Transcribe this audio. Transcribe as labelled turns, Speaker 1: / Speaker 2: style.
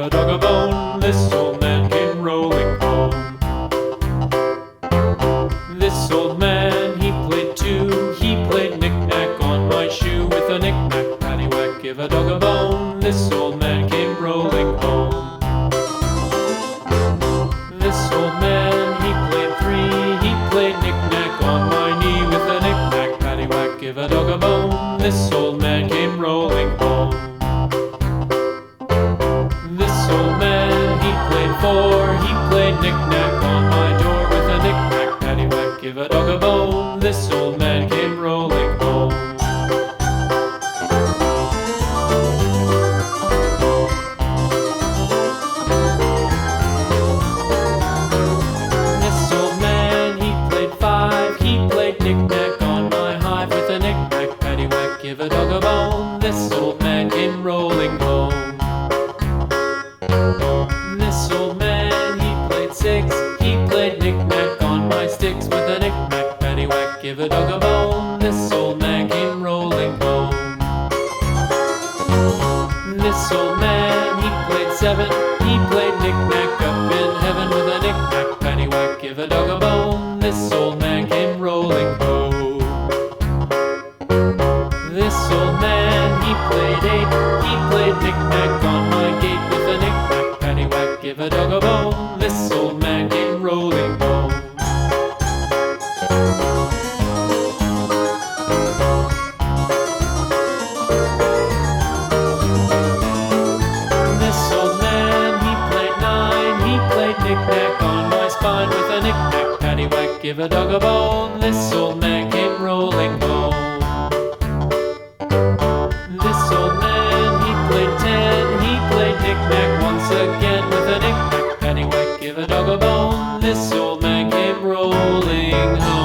Speaker 1: a dog a bone. This old man came rolling home. This old man, he played too. He played knick-knack on my shoe. With a knick-knack, paddywhack, give a dog a bone. This old man came rolling home. This old man, he played three. He played knick-knack on my knee. With a knick-knack, paddywhack, give a dog a bone. This old man came rolling home. This old man, he played four. He played knick-knack on my door. With a knick-knack, paddywhack, give a dog a bone. This old man came rolling home. This old man, he played five. He played knick-knack on my hive. With a knick-knack, paddywhack, give a dog a bone. This old man came rolling home. This old man, he played six. He played knick-knack on my sticks. With a knick-knack, paddywhack, give a dog a bone. This old man came rolling home. This old man, he played seven. He played knick-knack up in heaven. With a knick-knack, paddywhack, give a dog a bone. This old man came rolling home. This old man, he played eight. He played knick-knack on my gate. With a knick-knack, paddywhack, give a dog a bone. This old man came rolling home. This old man, he played nine. He played knick-knack on my spine. With a knick-knack, paddywhack, give a dog a bone. This old man came rolling home. This old man, he played ten. He played knick-knack once again. With a knick-knack, paddywhack, give a dog a bone. This old man came rolling home.